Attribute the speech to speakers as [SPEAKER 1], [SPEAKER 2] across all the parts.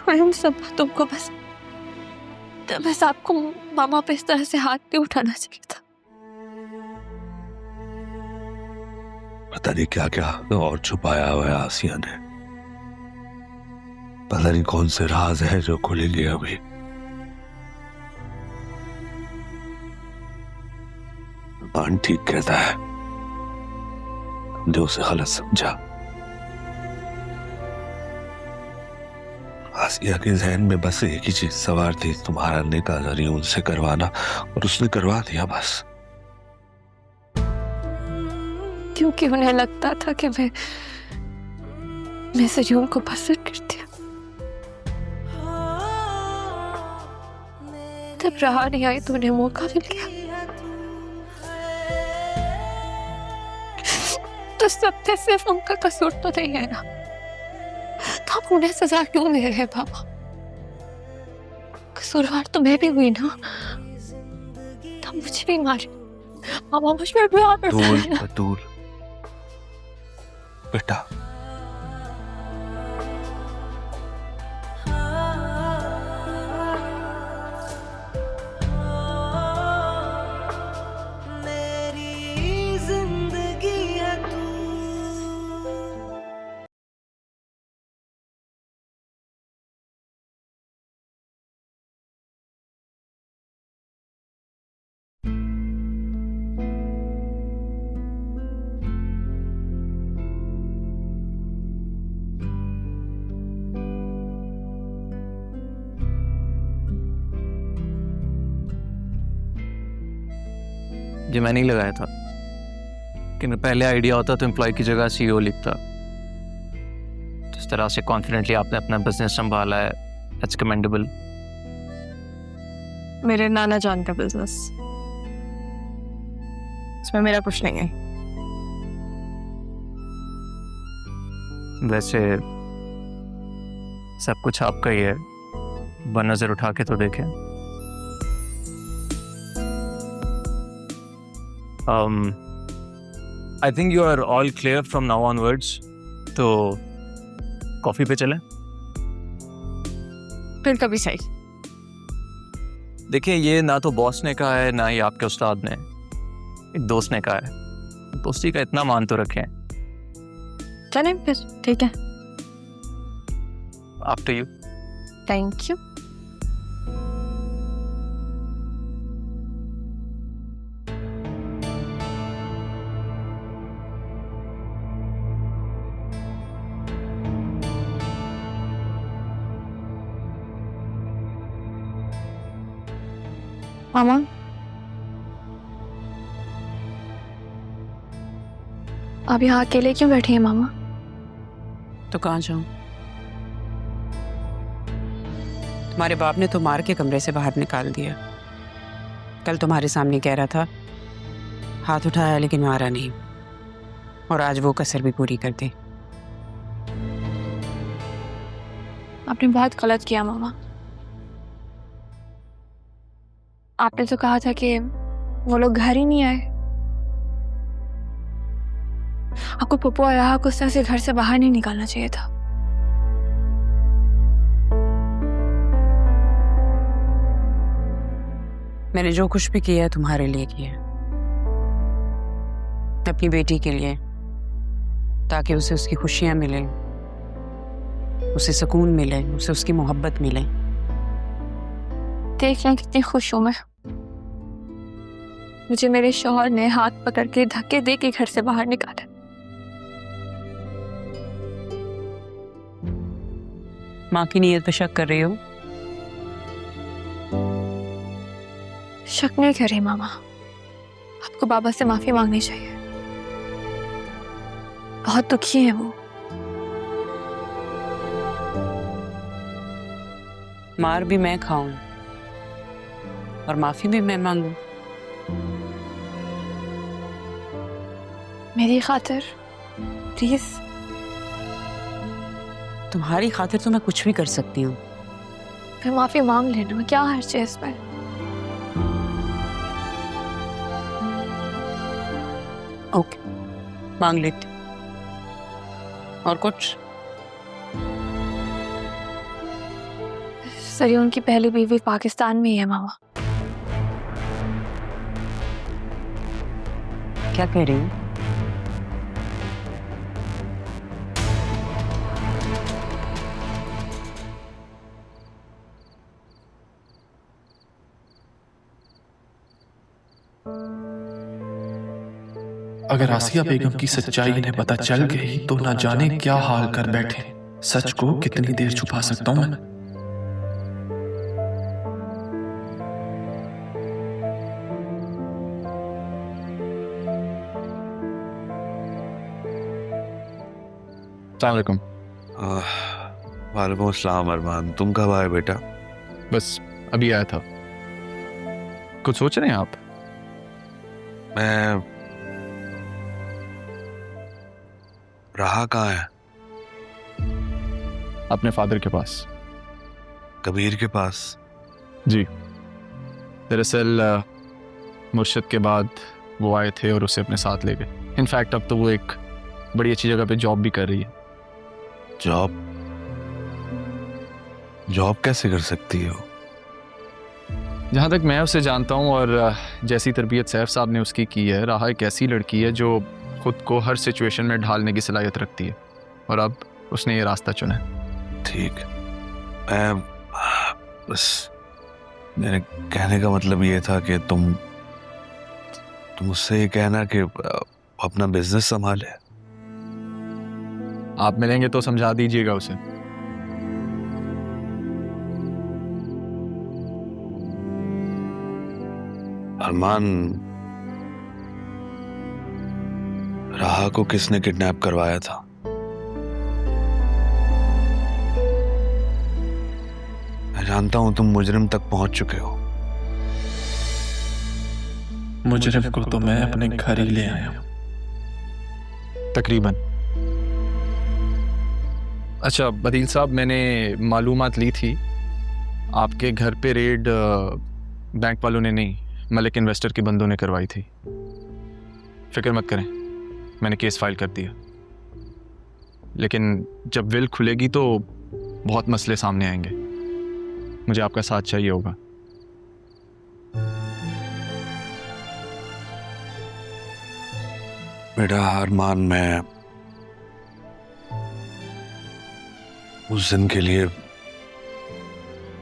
[SPEAKER 1] छोड़े उन सब बातों को। बस आपको मामा पे इस तरह से हाथ नहीं उठाना चाहिए था।
[SPEAKER 2] पता नहीं क्या क्या और छुपाया हुआ है आसिया ने। पता नहीं कौन से राज है जो खुलेंगे अभी। मान ठीक कहता है, हमने उसे गलत समझा। आसिया के जहन में बस एक ही चीज सवार थी, तुम्हारा निकाह जरी उनसे करवाना, और उसने करवा दिया बस।
[SPEAKER 1] क्योंकि उन्हें लगता था कि मैं सजून को पसंद करती हूँ। तब रहा नहीं आई तो उन्हें मौका मिल गया। तो सबसे सिर्फ उनका कसूर तो नहीं है ना, तो आप उन्हें सजा क्यों दे रहे पापा? कसूरवार तो मैं भी हुई ना, तब मुझे भी मारे। पापा मुझ पर प्यार करता है।
[SPEAKER 2] बतूल बेटा,
[SPEAKER 3] ये मैं नहीं लगाया था कि मैं पहले आइडिया होता तो एम्प्लॉय की जगह सीईओ लिखता। जिस तरह से कॉन्फिडेंटली आपने अपना बिजनेस संभाला है, दैट्स कमेंडेबल।
[SPEAKER 1] मेरे नाना जान का बिजनेस, इसमें मेरा कुछ नहीं है।
[SPEAKER 3] वैसे सब कुछ आपका ही है, नजर उठा के तो देखें। I think you are all clear from now onwards. तो कॉफी पे चलें?
[SPEAKER 1] फिर कभी सही।
[SPEAKER 3] देखिए, ये ना तो बॉस ने कहा है ना ही आपके उस्ताद ने, एक दोस्त ने कहा है। दोस्ती का इतना मान तो रखें।
[SPEAKER 1] चलें फिर, ठीक है।
[SPEAKER 3] After you.
[SPEAKER 1] Thank you. मामा, आप यहाँ अकेले क्यों बैठे हैं मामा?
[SPEAKER 4] तो कहाँ जाऊं? तुम्हारे बाप ने तो मार के कमरे से बाहर निकाल दिया। कल तुम्हारे सामने कह रहा था, हाथ उठाया लेकिन मारा नहीं, और आज वो कसर भी पूरी कर दी।
[SPEAKER 1] आपने बहुत गलत किया मामा। आपने तो कहा था कि वो लोग घर ही नहीं आए। आपको पप्पू और राहा को उस तरह से घर से बाहर नहीं निकालना चाहिए था।
[SPEAKER 4] मैंने जो कुछ भी किया तुम्हारे लिए किया, अपनी बेटी के लिए, ताकि उसे उसकी खुशियां मिले, उसे सुकून मिले, उसे उसकी मोहब्बत मिले।
[SPEAKER 1] देख लें कितनी खुश हूं मैं। मुझे मेरे शौहर ने हाथ पकड़ के धक्के दे के घर से बाहर निकाला।
[SPEAKER 4] माँ की नीयत पे शक कर रही हो?
[SPEAKER 1] शक नहीं कर रही मामा, आपको बाबा से माफी मांगनी चाहिए। बहुत दुखी है वो।
[SPEAKER 4] मार भी मैं खाऊं और माफी भी मैं मांगूं?
[SPEAKER 1] मेरी खातिर प्लीज।
[SPEAKER 4] तुम्हारी खातिर तो मैं कुछ भी कर सकती हूँ।
[SPEAKER 1] फिर माफी मांग लेना, क्या हर्ज है इसमें?
[SPEAKER 4] ओके, मांग लेते। और कुछ?
[SPEAKER 1] सरियन उनकी पहली बीवी पाकिस्तान में ही है मामा।
[SPEAKER 4] क्या कह रही हो?
[SPEAKER 5] अगर आसिया बेगम की सच्चाई इन्हें पता चल गई तो ना जाने क्या हाल कर बैठे। सच को कितनी देर छुपा सकता हूं मैं?
[SPEAKER 6] अस्सलामुअलैकुम।
[SPEAKER 2] वालेकुम अस्सलाम अरमान, तुम कब आए बेटा?
[SPEAKER 6] बस अभी आया था। कुछ सोच रहे हैं आप?
[SPEAKER 2] मैं रहा कहाँ है?
[SPEAKER 6] अपने फादर के पास।
[SPEAKER 2] कबीर के पास?
[SPEAKER 6] जी, दरअसल मुर्शद के बाद वो आए थे और उसे अपने साथ ले गए। इनफैक्ट अब तो वो एक बड़ी अच्छी जगह पे जॉब भी कर रही है।
[SPEAKER 2] जॉब? जॉब कैसे कर सकती हो?
[SPEAKER 6] जहाँ तक मैं उसे जानता हूँ और जैसी तरबियत सैफ साहब ने उसकी की है, राहा एक ऐसी लड़की है जो खुद को हर सिचुएशन में ढालने की सलाहियत रखती है और अब उसने ये रास्ता चुना है।
[SPEAKER 2] ठीक, मैं बस मेरे कहने का मतलब ये था कि तुम उससे ये कहना कि अपना बिजनेस संभाले।
[SPEAKER 6] आप मिलेंगे तो समझा दीजिएगा उसे।
[SPEAKER 2] अरमान, राहा को किसने किडनैप करवाया था? मैं जानता हूं तुम मुजरिम तक पहुंच चुके हो।
[SPEAKER 5] मुजरिम को तो मैं अपने घर ही ले आया हूं।
[SPEAKER 6] तकरीबन। अच्छा बदील साहब, मैंने मालूमात ली थी आपके घर पे रेड बैंक वालों ने नहीं, मलिक इन्वेस्टर के बंदों ने करवाई थी। फिक्र मत करें, मैंने केस फाइल कर दिया। लेकिन जब विल खुलेगी तो बहुत मसले सामने आएंगे। मुझे आपका साथ चाहिए होगा।
[SPEAKER 2] बेटा अरमान, मैं उस दिन के लिए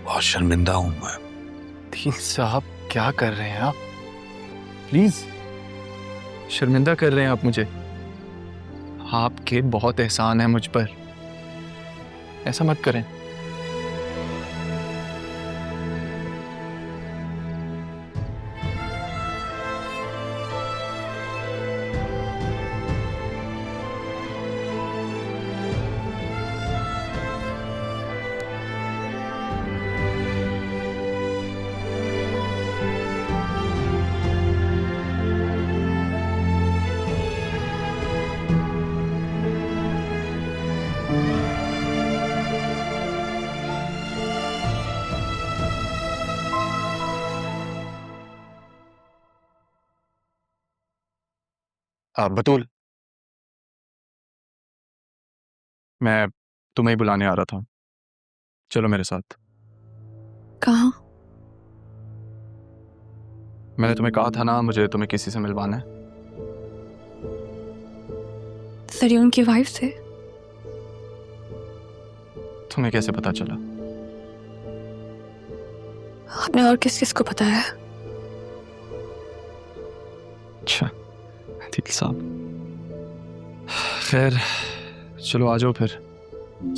[SPEAKER 2] बहुत शर्मिंदा हूं। मैं
[SPEAKER 6] दीन साहब, क्या कर रहे हैं आप? प्लीज, शर्मिंदा कर रहे हैं आप मुझे? आपके बहुत एहसान है मुझ पर, ऐसा मत करें। बतूल, मैं तुम्हें ही बुलाने आ रहा था। चलो मेरे साथ।
[SPEAKER 1] कहाँ?
[SPEAKER 6] मैंने तुम्हें कहा था ना, मुझे तुम्हें किसी से मिलवाना है।
[SPEAKER 1] सरियन की वाइफ से?
[SPEAKER 6] तुम्हें कैसे पता चला?
[SPEAKER 1] आपने और किस किस को बताया?
[SPEAKER 6] अच्छा ठीक साहब, खैर चलो आ जाओ फिर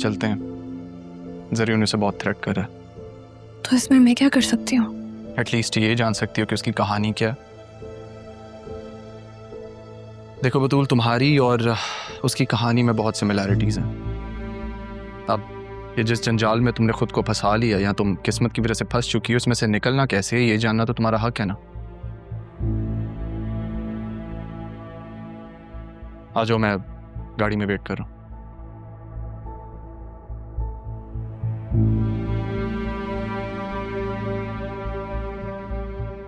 [SPEAKER 6] चलते हैं। जरियन उसे बहुत थ्रेट कर रहा है।
[SPEAKER 1] तो इसमें मैं क्या कर सकती हूँ?
[SPEAKER 6] एटलीस्ट ये जान सकती हो कि उसकी कहानी क्या है। देखो बतूल, तुम्हारी और उसकी कहानी में बहुत सिमिलैरिटीज हैं। अब ये जिस जंजाल में तुमने खुद को फंसा लिया या तुम किस्मत की वजह से फंस चुकी हो, उसमें से निकलना कैसे है ये जानना तो तुम्हारा हक है ना। आ जाओ, मैं गाड़ी में वेट कर रहा हूँ।